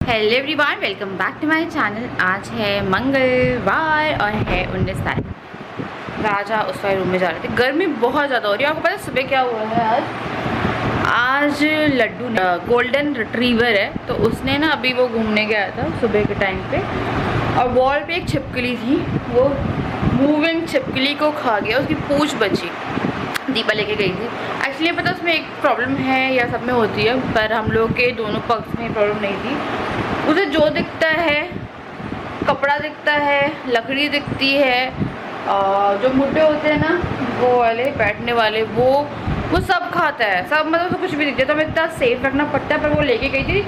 Hello everyone, welcome back to my channel. आज है मंगलवार और है 19 तारीख। राजा उस वाले रूम में जा रहे थे। गर्मी बहुत ज़्यादा हो रही है। आपको पता है सुबह क्या हुआ है? आज लड्डू गोल्डन रिट्रीवर है, तो उसने ना अभी वो घूमने गया था सुबह के टाइम पे, और वॉल पे एक छिपकली थी, वो मूविंग छिपकली को खा गया। उसकी पूंछ बची, दीपा लेके गई थी। एक्चुअली पता उसमें एक प्रॉब्लम है या सब में होती है, पर हम लोग के दोनों पक्ष में प्रॉब्लम नहीं थी। उसे जो दिखता है, कपड़ा दिखता है, लकड़ी दिखती है, और जो मुड्डे होते हैं ना वो वाले बैठने वाले, वो सब खाता है, सब मतलब तो कुछ भी दिखता है। तो हमें इतना सेफ रखना पड़ता है। पर वो लेके गई थी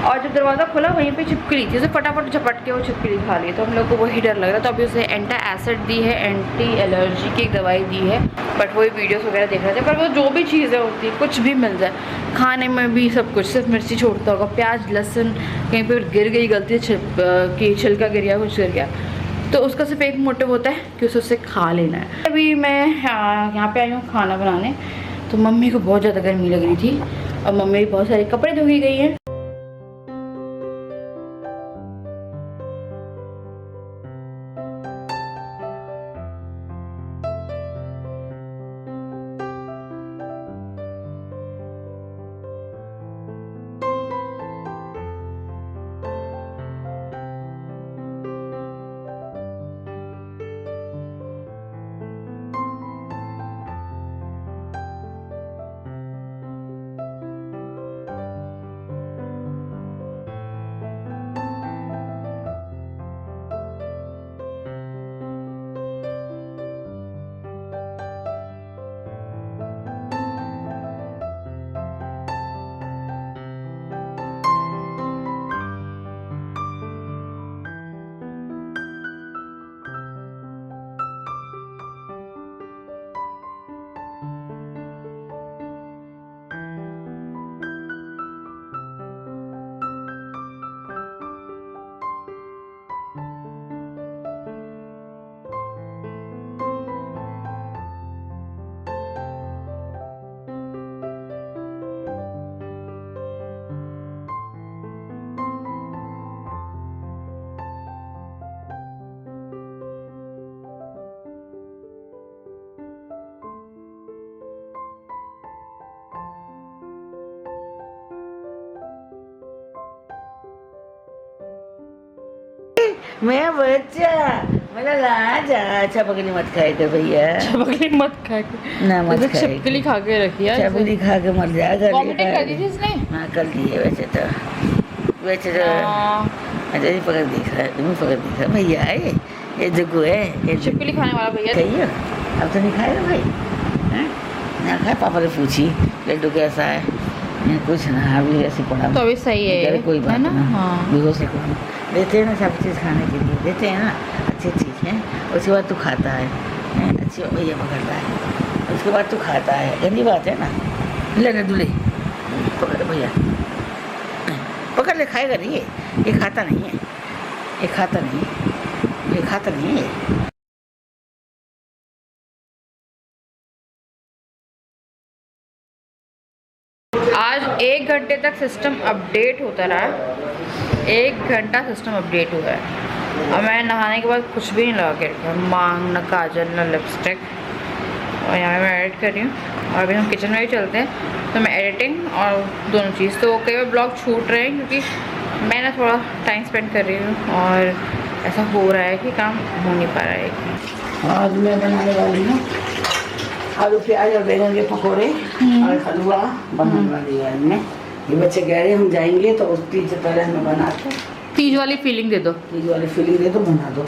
और जब दरवाज़ा खोला वहीं पे छिपकली थी, उसे फटाफट झपट के वो छिपकली खा ली। तो हम लोग को वही डर लग रहा था। अभी उसे एंटी एसिड दी है, एंटी एलर्जी की एक दवाई दी है। बट वही वीडियोस वगैरह देख रहे थे। पर वो जो भी चीज़ें होती है, कुछ भी मिल जाए खाने में भी, सब कुछ, सिर्फ मिर्ची छोड़ता होगा, प्याज लहसुन कहीं पर गिर गई गलती कि छिलका गिर गया, कुछ गिर गया, तो उसका सिर्फ एक मोटिव होता है कि उसे खा लेना है। अभी मैं यहाँ पे आई हूँ खाना बनाने। तो मम्मी को बहुत ज़्यादा गर्मी लग रही थी और मम्मी बहुत सारे कपड़े धो के गई हैं। मैं बच्चा मेरा लाज छपकली मत खाए कर भैया, छिपकली मत खा के ना मत खाए। छिपकली खा के रखी है। छपकली खा के मर जाएगा। वॉमिटिंग कर दी थी इसने। हाँ कर दी है। वैसे तो अच्छा ये पकड़ दिख रहा है, तुम्हें पकड़ दिख रहा है भैया। ये जुगू है, ये छिपकली खाने वाला भैया। खाइए। अब तो नहीं खाएगा भाई, हैं? ना खाए। पापा ने पूछी लड्डू कैसा है, कुछ ना अभी ऐसे पड़ा तो अभी सही है, कोई बात ना? ना। हाँ। बेहोश देते हैं ना सब चीज़ खाने के लिए, देते हैं ना अच्छी चीज़ है। उसके बाद तू खाता है, अच्छी भैया पकड़ता है, उसके बाद तू खाता है। गंदी बात है ना। ले ना दूल्हे, पकड़ भैया, पकड़ ले। खाएगा नहीं ये खाता नहीं है, ये खाता नहीं है, ये खाता नहीं है। आज 1 घंटे तक सिस्टम अपडेट होता रहा। 1 घंटा सिस्टम अपडेट हुआ है। और मैं नहाने के बाद कुछ भी नहीं लगा के रखा, मांग न काजल न लिपस्टिक। और यहाँ मैं एडिट कर रही हूँ। और अभी हम किचन में भी चलते हैं, तो मैं एडिटिंग और दोनों चीज़, तो कई बार ब्लॉग छूट रहे हैं क्योंकि मैं ना थोड़ा टाइम स्पेंड कर रही हूँ और ऐसा हो रहा है कि काम हो नहीं पा रहा है। आज मैं बनाने वाली हूँ आलू प्याज और बैंगन के पकौड़े और हलवा बनाने वाली है। इनमें ये बच्चे कह रहे हैं हम जाएंगे तो उस तीज से पहले हमें बना के तीज वाली फीलिंग दे दो, तीज वाली फीलिंग दे तो बना दो,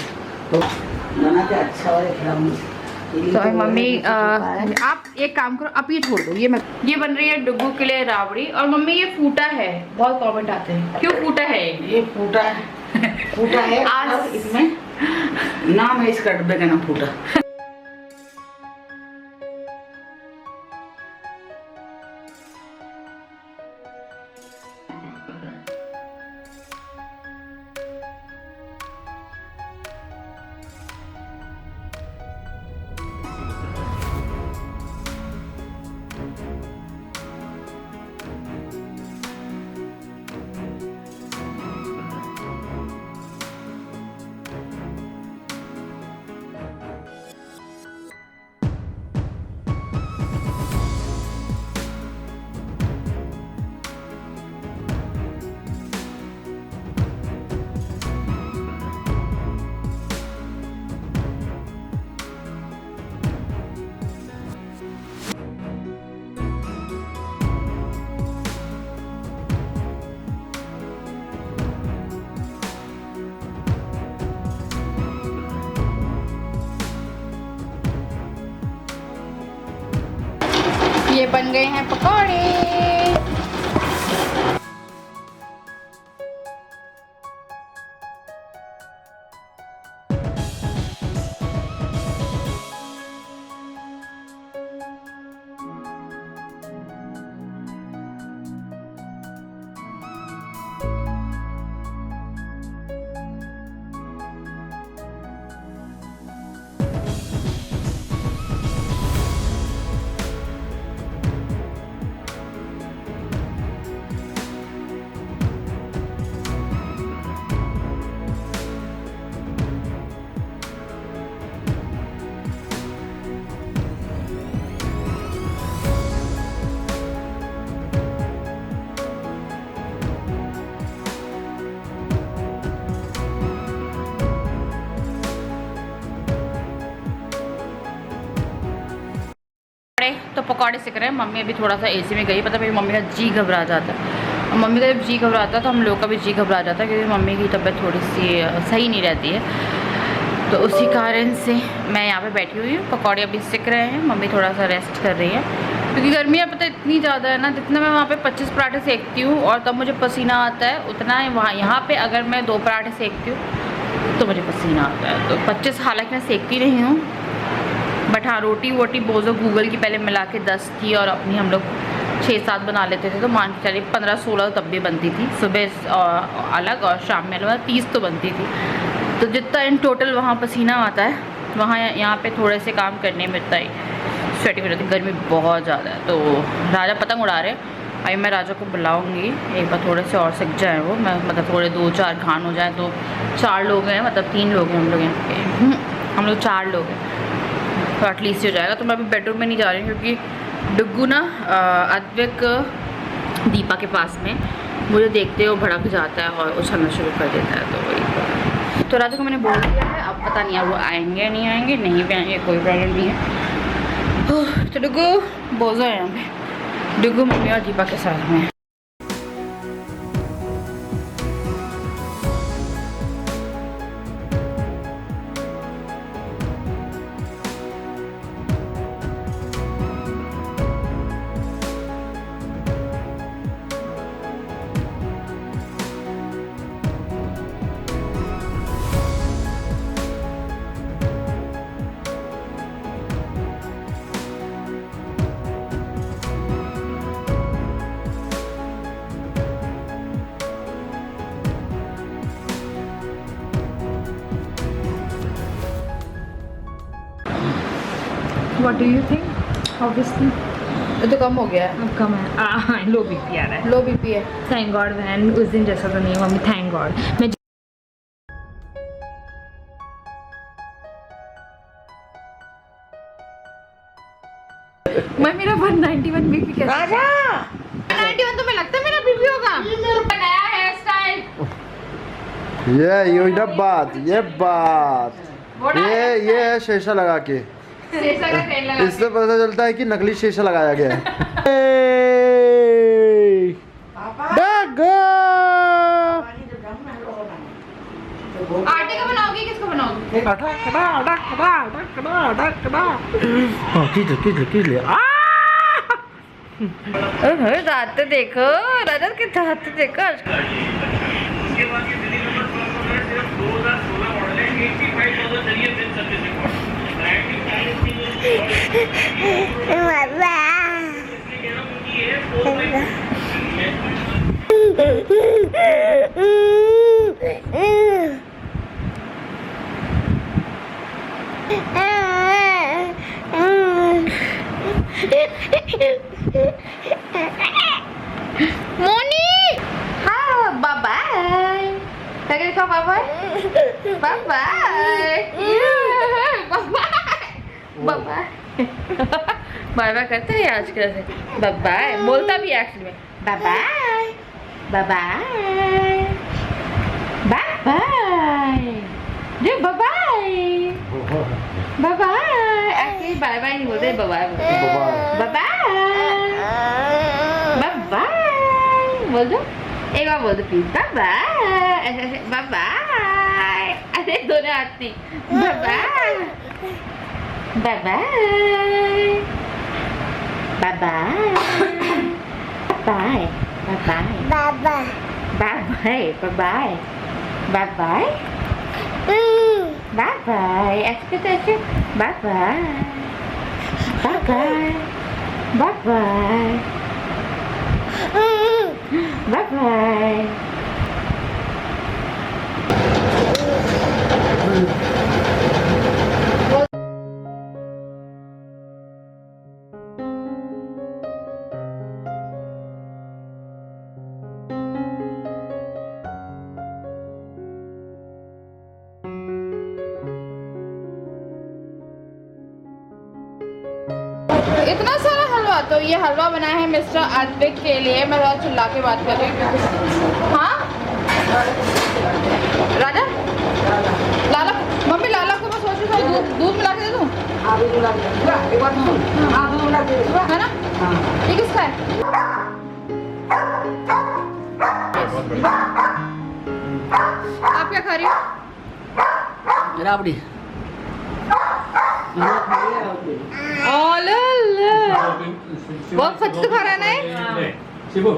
तो बना के अच्छा वाले खिलाऊंगी। तो मम्मी आप एक काम करो, आप ये छोड़ दो। ये बन रही है डुग्गू के लिए राबड़ी। और मम्मी ये फूटा है, बहुत कमेंट आते हैं क्यों फूटा है। ये फूटा है आज, इसमें नाम है इसका, डब्बे का नाम फूटा। ये बन गए हैं पकौड़े। तो पकौड़े सिक रहे हैं। मम्मी अभी थोड़ा सा एसी में गई, पता मेरी मम्मी का जी घबरा जाता है। और मम्मी का जब जी घबराता है तो हम लोग का भी जी घबरा जाता है, क्योंकि मम्मी की तबीयत थोड़ी सी सही नहीं रहती है। तो उसी कारण से मैं यहाँ पे बैठी हुई हूँ। पकौड़े अभी सिक रहे हैं, मम्मी थोड़ा सा रेस्ट कर रही है, क्योंकि गर्मियाँ पता इतनी ज़्यादा है ना। जितना मैं वहाँ पे 25 पराठे सेकती हूँ और तब मुझे पसीना आता है, उतना है वहाँ यहाँ पे अगर मैं 2 पराठे सेकती हूँ तो मुझे पसीना आता है। तो 25 हालांकि मैं सेकती नहीं हूँ, बट हाँ रोटी वोटी बोझो गूगल की पहले मिला के 10 थी और अपनी हम लोग 6-7 बना लेते थे, तो मान के चलिए 15-16 तब भी बनती थी। सुबह अलग और शाम में अलग 30 तो बनती थी। तो जितना इन टोटल वहाँ पसीना आता है, वहाँ यहाँ पे थोड़े से काम करने में इतना ही स्वेटिंग हो जाती है। गर्मी बहुत ज़्यादा है। तो राजा पतंग उड़ा रहे हैं। अभी मैं राजा को बुलाऊँगी एक बार, थोड़े से और सिक जाए वो, मैं मतलब थोड़े 2-4 घान हो जाए। तो 4 लोग हैं, मतलब 3 लोग हैं हम लोग यहाँ पे, हम लोग 4 लोग हैं, तो एटलीस्ट हो जाएगा। तो मैं अभी बेडरूम में नहीं जा रही हूँ, क्योंकि डुग्गू ना अद्विक दीपा के पास में मुझे देखते हो भड़क जाता है और उछलना शुरू कर देता है। तो वही तो राजा को मैंने बोल दिया है, अब पता नहीं है वो आएंगे नहीं आएंगे, नहीं भी आएंगे कोई प्रॉब्लम नहीं है। तो डुग्गू बोझो है यहाँ पे, डुग्गू मम्मी और दीपा के साथ में। What do you think? Obviously, ये तो कम हो गया है, अब कम है। हाँ, लो बीपी आ रहा है। लो बीपी है। थैंक गॉड बहन, उस दिन जैसा तो नहीं हुआ। Mummy thank God. मैं मेरा 191 बीपी कैसे? राजा 191 तो मैं लगता है मेरा बीपी होगा। नया हेयर स्टाइल, ये बात ये है शीशा लगा के, शीशा का तेल लगा इससे पता चलता है कि नकली शीशा लगाया गया है। आटे का बनाओगी, किसको बनाओगी? खींच ले। दांत तो देखो राजा के दांत तो देखो। मोनी हाँ बाय बाय, देखो bye bye bye bye bye bye करते हैं आजकल से। बाय बाय बोलता भी एक्चुअली में, bye bye bye bye bye bye जो bye bye bye bye. Actually bye bye नहीं बोलते, बाय बाय बोलते हैं। बाय बाय बाय बाय बोल दो, एक बार बोल दो please, bye bye bye bye. अरे दोनों हाथ नहीं, bye bye bye bye bye bye bye bye bye bye bye bye bye bye ऐसे तो ऐसे bye bye bye bye bye bye bye bye इतना सारा हलवा, तो ये हलवा बना है मिस्टर आदित्य के लिए। मैं थोड़ा चिल्ला के बात कर रही हूँ। हाँ राजा, लाला, मम्मी लाला को मैं सोच रही हूँ दूध मिला के दे दूँ, है ना? ये किसका है? आप क्या खा रही हो? राबड़ी। बहुत खच्चू खा रहा है ना ये? शिबू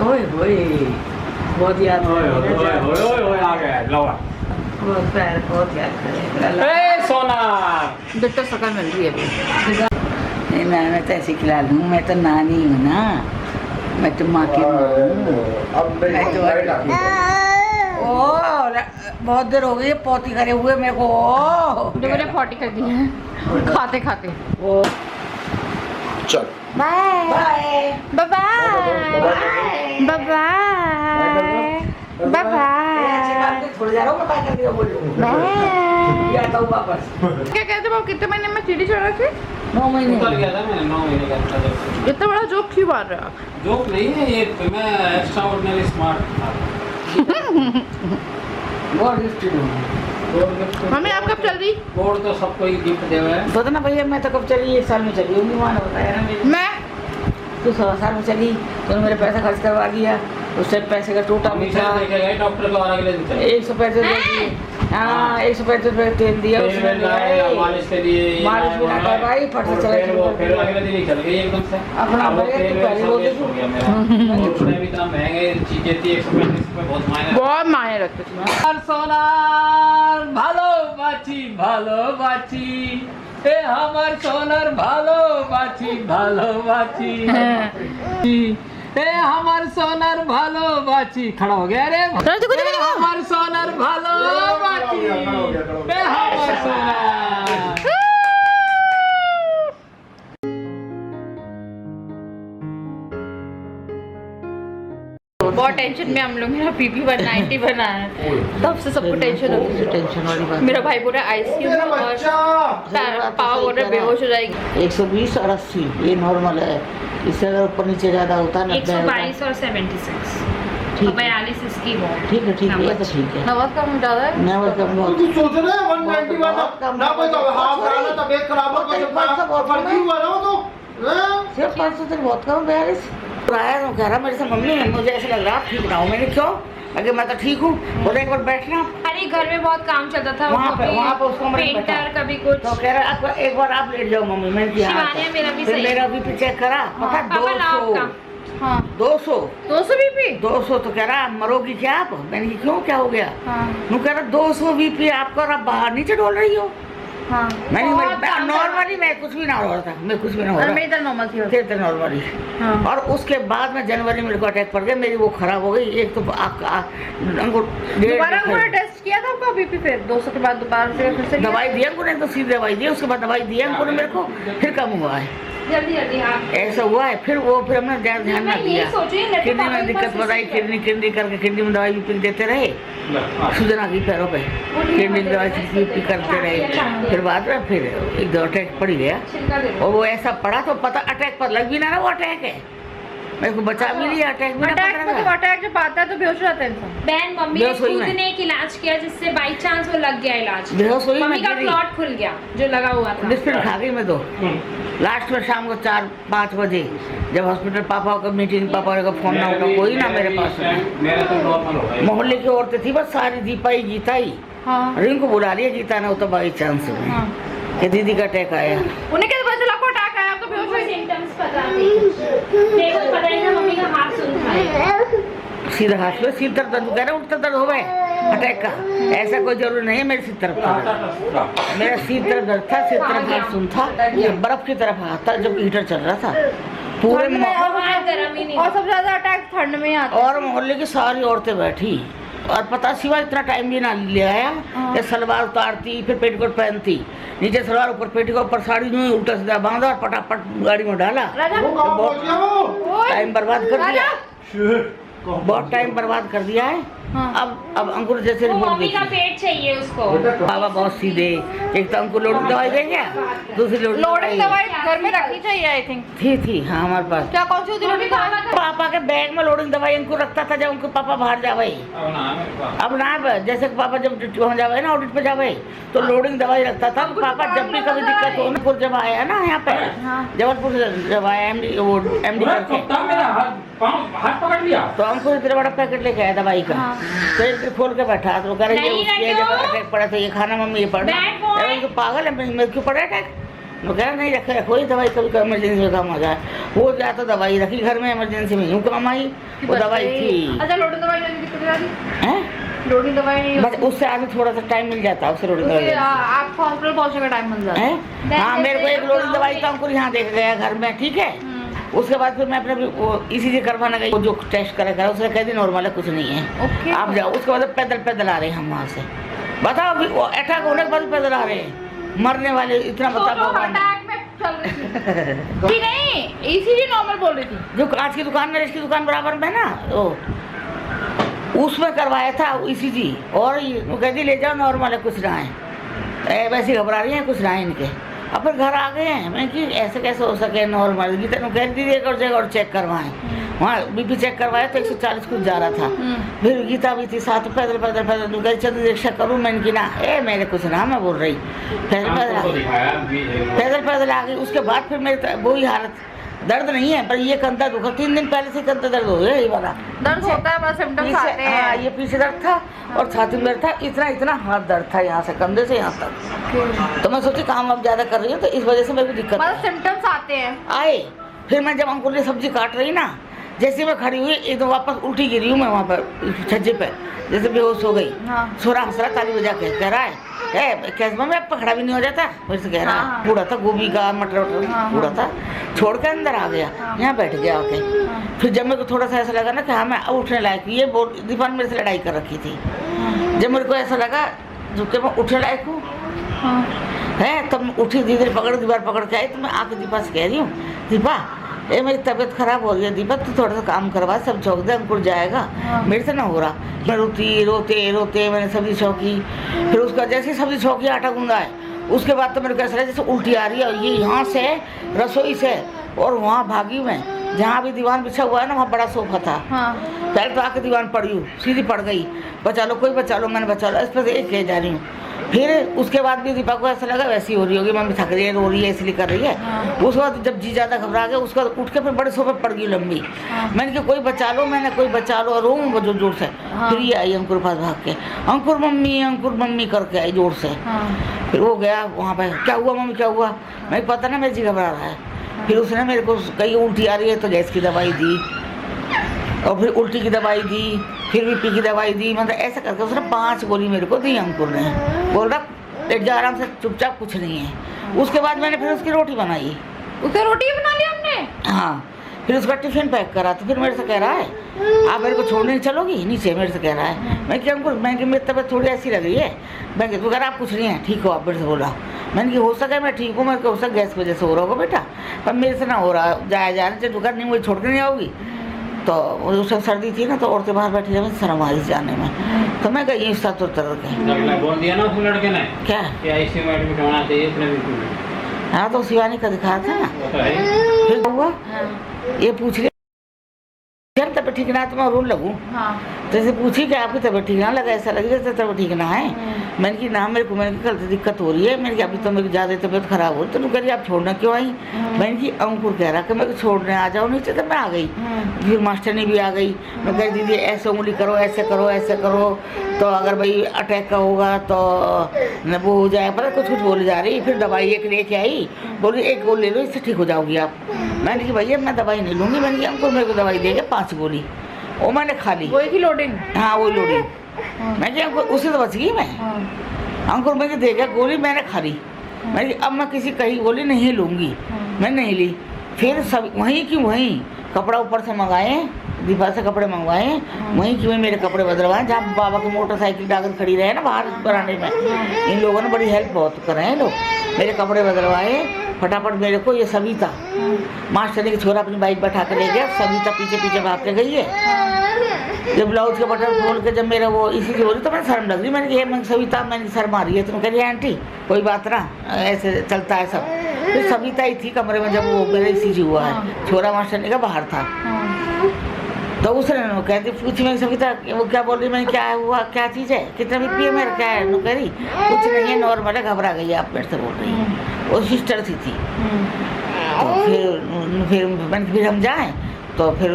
ओए होए, बहुत याद ओए ओए ओए ओए ओए आ गया लौड़ा। बहुत प्यार, बहुत याद करेगा। ए सोना बिट्टो शकल मिल रही है अभी। नहीं मैं तो ऐसे खिला लूँ, मैं तो नानी हूँ ना, मैं तो माँ की माँ हूँ। मैं तो बहुत देर हो गई पोती करे हुए मेरे को। जो मैंने 40 कर दी है खाते खाते। ओ चल bye bye bye bye bye bye थोड़ी देर हो मैं बाय कर दिया बोल बाय। आता हूँ वापस। क्या कहते हो, कितने महीने में सीढ़ी चढ़ा थे? 9 महीने उतर गया था मैंने 9 महीने का था। इतना बड़ा जोक क्यों मार रहे हो आप? जोक नहीं है ये, मैं एक्स्ट्रा ऑर्डिनरी स्मार्ट था। बहुत गिफ्ट मम्मी आप कब चल रही? बोर्ड तो सबको ही गिफ्ट दे हुए हैं। पता ना भैया, मैं तो कब चली, 1 साल में चली होंगी। वहाँ बताया ना मेरी, मैं तू 100 साल में चली, तूने मेरे पैसा खर्च करवा दिया। उस टाइम पैसे का टूटा हम भी इसे था। देखे गए डॉक्टर को और अगले दिन चले। 135 रुपये दिए। हाँ 135 रुपये तेल दिया तेल उसने। वेल लाए, मालिश के लिए ये मालिश लाए, भी ना वो लाए। करवाई, फट से और चला फिर वो गया। फिर अगले दिन ही चल गई एकदम से। अपना अब वो बढ़िया, तेल तू वेल पहले सब बोल वेस्ट दे। हो गया मेरा। और उसने भी इतना महंगे चीजें थी, 135 रुपये बहुत मायने। बहुत मायने रखते थे। আর সোনার ভালোবাসি ভালোবাসি, এ আমার সোনার ভালোবাসি ভালোবাসি, এ আমার সোনার ভালোবাসি। खड़ा हो गया रे। देखो, देखो, এ देखो। আমার সোনার ভালোবাসি, এ আমার সোনার। बहुत टेंशन में हम लोग, मेरा बीपी 190 बना है, तब से सबको टेंशन होती है। टेंशन वाली बात। मेरा भाई बोल रहा है आईसीयू में और पापा बोल रहे बेहोश हो जाएगी। 120 और 80 ये नॉर्मल है। इससे अगर ऊपर नीचे ज्यादा होता है 122 और 76 ठीक और है 42 इसकी वो ठीक है ठीक है, ये तो ठीक है। नवाज कम ज्यादा है। मैं बोलता हूँ बहुत तू सोच रहा है 191 ना कोई तो हाफ खा ला, तबीयत खराब हो गई, फर्जी हुआ ना वो तो। सिर्फ 500 दिन बहुत कम। 42 आया तो कह रहा मेरे से, मम्मी मुझे ऐसा लग रहा आप ठीक ना हो। मैंने क्यों, अगर मैं तो ठीक हूँ। बोले एक बार बैठना। अरे घर में बहुत काम चलता था, वहाँ पे उसको मैंने पेंटर बैठा। कभी कुछ। तो कह रहा आप एक बार आप लेट जाओ मम्मी। मैंने किया शिवानी है, मेरा भी फिर सही। मेरा भी चेक करा, पता पापा ना आपका। 200 हाँ 200 200 बीपी। 200 तो कह रहा मरोगी क्या आप। मैंने कहा क्यों, क्या हो गया? हाँ वो कह रहा 200 बीपी आपका और आप बाहर नीचे डोल रही हो। हाँ मैंने बहुत काम नॉर्मली मैं कुछ भी ना हो रहा था, मैं कुछ भी ना हो और रहा मेरी तरह नॉर्मल थी। थे नॉर्मली। हाँ और उसके बाद में जनवरी में मेरे को अटैक पड़ गया, मेरी वो खराब हो गई। एक तो आपका हमको दोबारा पूरा टेस्ट किया था आपका बीपी, फिर 200 के बाद दोबारा से फिर से किया? दवाई दी हमको ने, तो सीधी दवाई दी। उसके बाद दवाई दी हमको ने मेरे को, फिर कम हुआ है। जल्दी जल्दी हाँ। ऐसा हुआ है। फिर हमने ध्यान मैं ना यही दिया। सोच रही हूँ, लड़के किडनी पापा में के दिक्कत पास बताई, किसी को- किडनी करके किडनी में दवाई भी देते रहे। सूजन आ गई पैरों पे, किडनी की दवाई भी करते रहे। फिर बाद में फिर एक दो अटैक पड़ गया। छिलका दे दो। और वो ऐसा पड़ा तो पता अटैक पर लग भी ना रहा वो अटैक है। मेरे को बचा भी लिया, अटैक भी ना अटैक पकड़ा में तो था। अटैक जब आता है तो बेहोश हो जाता है इंसान। बहन मम्मी ने बेहोश हुई खुद मैं। ने एक इलाज किया जिससे बाई चांस वो लग गया इलाज। बेहोश हुई मम्मी मैं, का गिरी। प्लॉट खुल गया जो लगा हुआ था। बिस्किट खा गई मैं तो। लास्ट में शाम को 4-5 बजे जब हॉस्पिटल पापा का मीटिंग, पापा का फोन ना उठा, कोई ना मेरे पास में। मेरा तो नॉर्मल हो गया। मोहल्ले की औरतें थी बस सारी, दीपा ही गीता ही। हाँ रिंग को बुला लिया, गीता ने, वो तो बाई चांस में हाँ। कि दीदी का अटैक आया। उन्हें कैसे पता चला आपको अटैक आया? आप तो बेहोश हुई। सिम्टम्स पता नहीं, मेरे को पता नहीं था। मम्मी का हाथ सुन था, सीधा हाथ में सिर दर्द, कह रहे उठता दर्द हो गए अटैक का, ऐसा कोई जरूरी नहीं है। मेरे सिर तरफ था, मेरा सिर तरफ दर्द था, सिर तरफ हाथ सुन था, ये बर्फ की तरफ हाथ था जब हीटर चल रहा था पूरे ठंड में मोहल्ले। बाहर गर्म ही नहीं और सबसे ज्यादा अटैक ठंड में ही आता है। और मोहल्ले की सारी औरतें बैठी, और पता सिवा इतना टाइम भी ना ले आया कि सलवार उतारती, फिर पेटीकोट पहनती, नीचे सलवार ऊपर पेटीकोट, ऊपर साड़ी यूं ही उल्टा सीधा बांधा और पटापट गाड़ी में डाला। राजा वो कहाँ पहुँच गया वो? टाइम बर्बाद कर दिया, शिट, कहाँ बहुत टाइम बर्बाद कर दिया है। हाँ। अब अंकुर जैसे वो रिपोर्ट मम्मी का देखी, पेट चाहिए उसको। बाबा बहुत सीधे, एक तो अंकुर लोडिंग दवाई देंगे, दूसरी लोडिंग दवाई घर में रखनी चाहिए आई थिंक। थी हाँ हमारे पास। क्या कौन सी होती है लोडिंग दवाई? पापा के बैग में लोडिंग दवाई अंकुर रखता था जब उनको पापा बाहर जावे। अब ना मेरे पास। अब ना, जैसे कि पापा जब वहाँ जावे ना ऑडिट पे जावे तो लोडिंग दवाई रखता था। पापा जब भी कभी दिक्कत हो, अंकुर जब आया ना यहाँ पे जबलपुर से जब आया एमडी करके, तब मेरा हाथ पकड़ लिया। तो हमको इतना बड़ा पैकेट लेके आया दवाई का। तो एक दिन खोल के बैठा तो कह रहे ये नहीं उसके रखो। जब अटैक पड़ा था, ये खाना मम्मी ये पढ़ना। Bad boy. अरे ये तो पागल है, मेरे क्यों पड़ा अटैक? वो कह रहा नहीं रखे, रखो ये दवाई, कभी कभी इमरजेंसी में काम आ जाए। वो जा तो दवाई रखी घर में, इमरजेंसी में यूँ काम आई, वो दवाई थी। अच्छा लोडिंग दवाई नहीं दिक्कत आ रही? हैं? लोडिंग दवाई नहीं बस उससे आगे थोड़ा सा टाइम मिल जाता है, उससे लोडिंग उससे दवाई आपको हॉस्पिटल पहुंचने का टाइम मिल जाता है। हैं? हाँ मेरे को एक लोडिंग दवाई तो अंकुर यहाँ देख गया घर में, ठीक है। उसके बाद फिर मैं अपने वो इसी से करवाने गई, वो जो टेस्ट करा उसने कह दी नॉर्मल है, कुछ नहीं है, ओके। आप जाओ। उसके बाद पैदल आ रहे हैं हम वहाँ से। बताओ अभी अटैक होने के बाद पैदल आ रहे हैं, मरने वाले इतना बता भगवान। अटैक में चल रही थी नहीं, ईसीजी नॉर्मल बोल रही थी। जो कांच की दुकान, नरेश की दुकान बराबर में ना, उसमें करवाया था ईसीजी, और वो कहती ले जाओ नॉर्मल है, कुछ ना है। वैसे घबरा रही है, कुछ ना है इनके। अब फिर घर आ गए हैं, मैं कि ऐसे कैसे हो सके नॉर्मल। गीता ने कह दी एक और जगह और चेक करवाएं, वहाँ बीपी चेक करवाया तो 140 कुछ जा रहा था। फिर गीता भी थी साथ, पैदल गई, चल रिक्शा करूँ, मैंने कि ना मेरे कुछ ना, मैं बोल रही पैदल आ गई। उसके बाद फिर मेरे वही हालत, दर्द नहीं है पर ये कंधा दुखा, 3 दिन पहले से कंधा दर्द हो गया, ये वाला दर्द होता है, बस सिम्टम्स आते हैं। हाँ, ये पीछे दर्द था और छाती में दर्द था, इतना हाथ दर्द था यहाँ से, कंधे से यहाँ तक। तो मैं सोची काम अब ज्यादा कर रही हूँ तो इस वजह से मेरे को दिक्कत मतलब सिम्टम्स आते हैं। आए। फिर मैं जब अंकुर ने सब्जी काट रही ना, जैसे मैं खड़ी हुई एकदम वापस उल्टी गिरी हूँ मैं वहाँ पर छज्जे पे, जैसे बेहोश हो गई। हाँ। सोरा हंस रहा, ताली बजा के कह रहा है कैसे मम्मी अब पकड़ा भी नहीं हो जाता, मुझसे कह रहा हाँ। है। बूढ़ा था, गोभी का मटर वटर हाँ। बूढ़ा था, छोड़ के अंदर आ गया, यहाँ बैठ गया आके। फिर जब मेरे को थोड़ा सा ऐसा लगा ना कि हाँ मैं अब उठने लायक, ये दीपान मेरे से लड़ाई कर रखी थी। जब मेरे को ऐसा लगा जो कि मैं उठने लायक हूँ है, तब मैं उठी, धीरे दीवार पकड़ के आई। तो मैं आके दीपा से कह रही हूँ, दीपा मेरी तबीयत खराब हो रही है, दीपा तू थोड़ा सा काम करवा, सब चौक दे, अंकुर जाएगा, मेरे से ना हो रहा। मैं रोते मैंने सब्जी छौकी। फिर उसका जैसे सब्जी छौकी, आटा गूंदा है, उसके बाद तो मेरे को ऐसा लगा जैसे उल्टी आ रही है, ये यहाँ से रसोई से, और वहाँ भागी मैं जहाँ भी दीवान बिछा हुआ है ना, वहाँ बड़ा सोफा था। हाँ। पहले तो आके दीवान पड़ी हूँ, सीधी पड़ गई, बचा लो कोई बचा लो, मैंने बचा लो, इस पर एक कह जा रही हूँ। फिर उसके बाद भी दीपा को ऐसा लगा वैसी हो रही होगी, मम्मी थक रही है, रो रही है, इसलिए कर रही है। उसके बाद जब जी ज़्यादा घबरा गया, उसके बाद उठ के फिर बड़े सोफे पड़ गई लंबी। मैंने कहा कोई बचा लो, मैंने कोई बचा लो, रो जो जोर से। फिर ये आई अंकुर पास भाग के, अंकुर मम्मी करके आई जोर से। फिर वो गया वहाँ पे, क्या हुआ मम्मी क्या हुआ, मैं पता ना मेरी जी घबरा रहा है। फिर उसने मेरे को कहीं उल्टी आ रही है तो गैस की दवाई दी, और फिर उल्टी की दवाई दी, फिर बीपी की दवाई दी, मतलब ऐसा करके उसने 5 गोली मेरे को दी अंकुर ने। बोल रहा लेट जा आराम से, चुपचाप, कुछ नहीं है। उसके बाद मैंने फिर उसकी रोटी बनाई। उसे रोटी बना ली हमने। हाँ, फिर उसका टिफिन पैक करा। तो फिर मेरे से कह रहा है आप मेरे को छोड़ने चलोगी नीचे, मेरे से कह रहा है। मैं क्या अंकुर, मैं कि मेरी तबीयत थोड़ी ऐसी लग रही है। मैं तो कह रहा आप कुछ नहीं है, ठीक हो आप, मेरे से बोला। मैंने कि हो सके मैं ठीक हूँ, मेरे को हो सके गैस की वजह से हो रहा होगा बेटा, पर मेरे से ना हो रहा, जाया दुकान नहीं, मुझे छोड़ के नहीं आओगी। तो उस सर्दी थी ना, तो औरतें बाहर बैठी रही, शर्म आई जाने में, तो मैं गई इस तरह के। बोल दिया ना उस लड़के ने क्या कि आईसीयू में एडमिट होना चाहिए, इसने बिल्कुल। हाँ, तो शिवानी का दिखाया था ना। वो तो है। फिर हुआ ये पूछ लिया तबीयत ठीक ना है तो मैं रोने लगूँ। हाँ। जैसे पूछी कि आपकी तबीयत ठीक ना लगा, ऐसा लगे जैसे तबीयत ठीक ना है। मैंने कि ना मेरे को, मैंने कहा कल से दिक्कत हो रही है, मैंने कहा अभी तो मेरी ज़्यादा तबीयत खराब हो रही, तो कह रही आप छोड़ना क्यों आई? मैंने कि अंकुर कह रहा कि मैं छोड़ने आ जाओ नीचे, तो मैं आ गई। फिर मास्टरनी भी आ गई, मैं कह दीदी ऐसे उंगली करो, ऐसे करो, ऐसे करो, तो अगर भाई अटैक का होगा तो न वो हो जाए, पता कुछ कुछ बोले जा रही। फिर दवाई एक लेके आई, बोली एक गोली ले लो, इससे ठीक हो जाओगी आप। मैंने कि भैया मैं दवाई नहीं लूँगी। मैंने कि अंकुर मेरे को दवाई देगा 5 गोली, वो मैंने खा ली। वो एक ही लोडिंग। हाँ वो लोडिंग। मैं कि अंकुर उससे तो बच गई मैं। अंकुर मुझे देगा गोली, मैंने खा ली। मैं अब मैं किसी कहीं गोली नहीं लूँगी, मैं नहीं ली। फिर सब वहीं की वहीं कपड़ा ऊपर से मंगाए, दीपा से कपड़े मंगवाए, वहीं की वहीं मेरे कपड़े बदलवाए, जहाँ बाबा की मोटरसाइकिल डाकर खड़ी रहे ना बाहर बरामदे में। इन लोगों ने बड़ी हेल्प बहुत करे हैं लोग। मेरे कपड़े बदलवाए फटाफट। मेरे को ये सविता मास्टर के छोरा अपनी बाइक बैठा के ले गया, सविता पीछे पीछे भाग के गई है। जब ब्लाउज के बटन खोल के जब मेरा वो इसी से हो रही तो मैंने शर्म लग रही। मैंने कहा मैं सविता, मैंने शर्म आ रही है। तुम कह रही है आंटी कोई बात ना, ऐसे चलता है सब। फिर सविता ही थी कमरे में जब वो मेरा इसी हुआ है। छोरा मास्टर का बाहर था, तो उसने कहती पूछी मैं सविता वो क्या बोल रही, मैंने क्या हुआ, क्या चीज़ है, कितना बीपी है मेरा, क्या है? नो कह रही कुछ नहीं है, नॉर्मल है, घबरा गई आप मेरे से बोल रही है। वो सिस्टर थी। तो फिर मैंने फिर हम जाएँ, तो फिर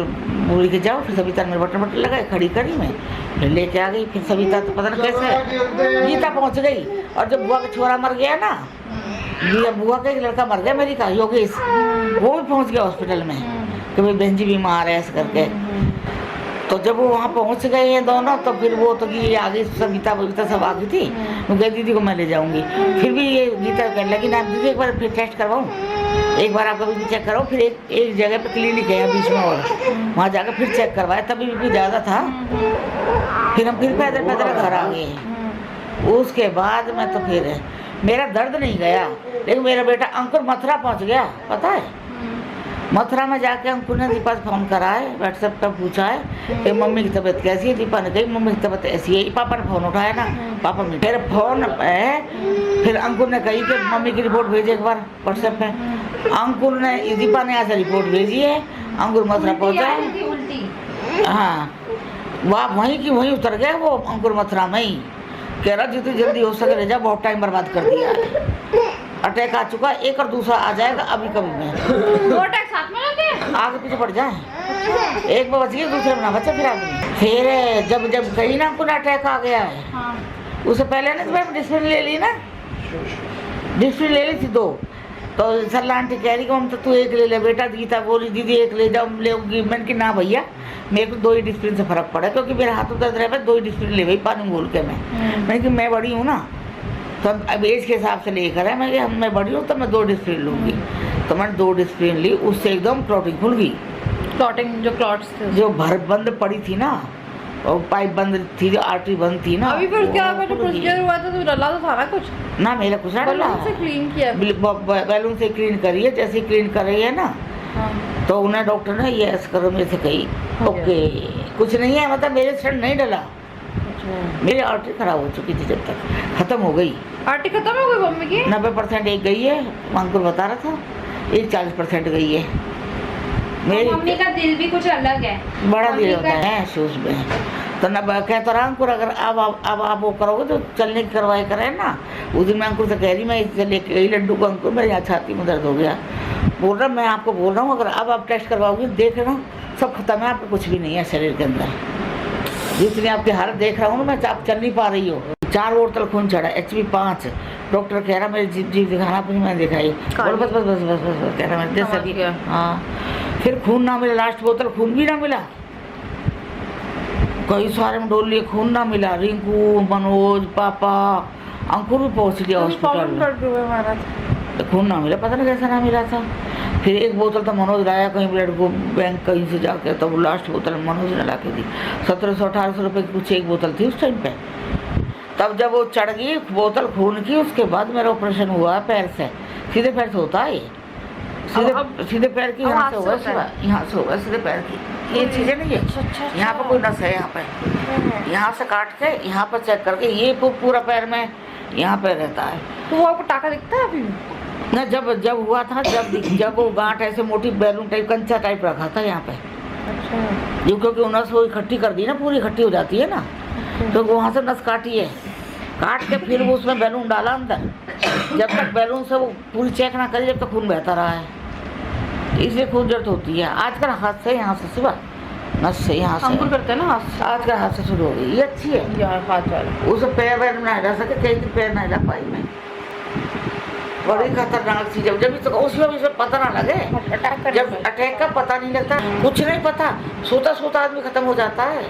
बोली के जाओ। फिर सविता ने बटन बटन लगाए, खड़ी करी मैं, फिर लेके आ गई। फिर सविता तो पता नहीं कैसे गीता पहुँच गई। और जब बुआ का छोरा मर गया ना, बुआ का एक लड़का मर गया मेरी का, योगेश, वो भी पहुँच गया हॉस्पिटल में कि भाई बहन जी बीमार है ऐसे करके। तो जब वो वहाँ पहुँच गए हैं दोनों, तो फिर वो तो कि आ गई सविता बबीता सब आ गई थी। वो कह दीदी को मैं ले जाऊँगी। फिर भी ये गीता कहने लगी ना दीदी एक बार फिर टेस्ट करवाऊँ, एक बार आपका बीपी चेक कराओ। फिर एक जगह पे क्लिनिक है बीच में, और वहाँ जाकर फिर चेक करवाया, तभी बीपी ज़्यादा था। फिर हम फिर पैदल पैदल घर आ गए। उसके बाद में तो फिर मेरा दर्द नहीं गया, लेकिन मेरा बेटा अंकुर मथुरा पहुँच गया। पता है मथुरा में जाके अंकुर ने दीपा से फ़ोन करा है, व्हाट्सएप पर पूछा है कि मम्मी की तबीयत कैसी है। दीपा ने कही मम्मी की तबीयत ऐसी है। पापा ने फ़ोन उठाया ना, पापा ने फिर फ़ोन है। फिर अंकुर ने कही कि मम्मी की रिपोर्ट भेजे एक बार व्हाट्सएप पे। अंकुर ने दीपा ने यहाँ से रिपोर्ट भेजी है। अंकुर मथुरा पहुँचा। हाँ वहाँ वहीं की वहीं उतर गया वो अंकुर मथुरा में ही। कह रहा जितनी जल्दी हो सके ले जा, बहुत टाइम बर्बाद कर दिया है। अटैक आ चुका, एक और दूसरा आ जाएगा अभी कभी में। दो अटैक साथ में लगे, आगे पीछे पड़ जाए, एक में बच गया दूसरे में ना बचा। फिर आदमी फिर जब कहीं ना कुछ अटैक आ गया है। उससे पहले ना तुम्हें डिस्प्लिन ले ली ना, डिस्प्लिन ले ली थी 2। तो सरला आंटी कह रही कि हम तो तू एक ले ले बेटा। गीता बोली दीदी एक ले जाओ, लेगी। मैंने कि ना भैया मेरे को 2 ही डिस्प्लिन से फर्क पड़ा, क्योंकि मेरे हाथों दर्द रहे 2 ही डिस्प्लिन ले भाई पानी बोल के। मैंने कि मैं बड़ी हूँ ना, तो अब एज के हिसाब से लेकर है। मैं बड़ी हूँ तो मैं 2 डिस्प्लिन लूँगी। तो मैंने 2 डिस्प्लिन ली, उससे एकदम क्लॉटिंग खुल गई। क्लॉटिंग जो क्लॉट्स थे, जो भर बंद पड़ी थी ना, और पाइप बंद थी, जो आर्टरी बंद थी ना। अभी फिर क्या जो प्रोसीजर हुआ था तो डला तो था ना कुछ ना, मेरा कुछ ना डला। बैलून से क्लीन किया, बैलून से क्लीन करी है। जैसे क्लीन कर रही है ना, तो उन्हें डॉक्टर ने ये ऐसा करो मेरे से कही ओके कुछ नहीं है, मतलब मेरे स्टंट नहीं डला। मेरी आर्टरी खराब हो चुकी थी, जब तक खत्म हो गई। आर्टरी खत्म हो गई मम्मी की? 90% एक गई है, अंकुर बता रहा था, एक 40% गई है। मेरी मम्मी का दिल भी कुछ अलग है, बड़ा दिल होता है शूज में। तो न कहता तो रहा अंकुर अगर अब आप वो करोगे तो चलने की करवाई करें ना। उस दिन मैं अंकुर से कह रही मैं इससे लेके गई लड्डू को, अंकुर मेरे यहाँ छाती में दर्द हो गया। बोल रहा मैं आपको बोल रहा हूँ अगर अब आप टेस्ट करवाओगे देख ना सब खत्म है, आपको कुछ भी नहीं है शरीर के अंदर। जितनी आपकी हालत देख रहा हूँ ना मैं, आप चल नहीं पा रही हो। 4 बोतल खून चढ़ा, HB 5। डॉक्टर कह रहा मेरी जीभ दिखाना, कुछ मैंने दिखाई। बोल बस बस बस बस बस कह रहा मैं दे सकी। हाँ फिर खून ना मिला, लास्ट बोतल खून भी ना मिला। कई सारे में डोल लिए, खून ना मिला। रिंकू, मनोज, पापा, अंकुर भी पहुँच गया हॉस्पिटल। खून ना मिला, पता नहीं कैसा ना मिला था। फिर एक बोतल तो मनोज लाया कहीं ब्लड को बैंक कहीं से जाके, तो वो लास्ट बोतल मनोज ने ला के दी। 1700-1800 रुपये की कुछ एक बोतल थी उस टाइम पे। तब जब वो चढ़ गई बोतल खून की, उसके बाद मेरा ऑपरेशन हुआ पैर से। सीधे पैर से होता है ये, सीधे पैर की यहाँ से हुआ, यहाँ से हुआ सीधे पैर की। ये चीज़ें नहीं है, यहाँ पर कोई नस है, यहाँ पे यहाँ से काट के यहाँ पर चेक करके ये पूरा पैर में यहाँ पे रहता है। तो वो आपको टाका दिखता है अभी ना? जब हुआ था, जब वो गांठ ऐसे मोटी बैलून टाइप कंचा टाइप रखा था यहाँ पे, अच्छा। ये क्योंकि नस वो इकट्ठी कर दी ना, पूरी इकट्ठी हो जाती है ना, तो वहाँ से नस काटी है, काट के फिर वो उसमें बैलून डाला अंदर। जब तक बैलून से वो पूरी चेक ना करे जब तक खून बहता रहा है, इसलिए खून जरूरत होती है। आजकल हाथ से, यहाँ से सुबह नस से, यहाँ अंकुर से करते हैं ना हाथ से। आजकल हाथ से शुरू हो गई, ये अच्छी है यार हाथ वाला उसे पैर वैर में ना हिला सके, कई दिन पैर ना हिला पाई मैं। बड़ी खतरनाक चीज है, जब उसमें भी पता ना लगे, अटैक करने जब अटैक का पता नहीं लगता, कुछ नहीं पता, सोता सोता आदमी खत्म हो जाता है।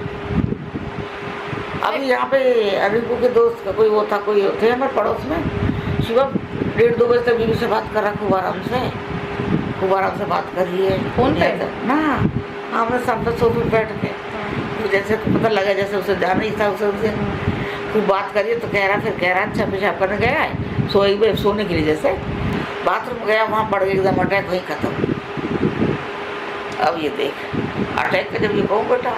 अभी यहाँ पे रिंकू के दोस्त का कोई वो था, कोई थे हमारे पड़ोस में, सुबह 1:30-2 बजे तक बीवी से बात कर रहा, खूब आराम से बात कर रही है फोन पे ना, हमने सामने सोफे पे बैठ के, तो जैसे पता लगा जैसे उसे जाना ही था, उसे खूब बात करिए, तो कह रहा अच्छा पेशाब करने गया है, सोने के लिए, जैसे बाथरूम गया, वहाँ पड़ गया एकदम अटैक, वहीं खत्म। अब ये देख अटैक का जब ये कहूँ बेटा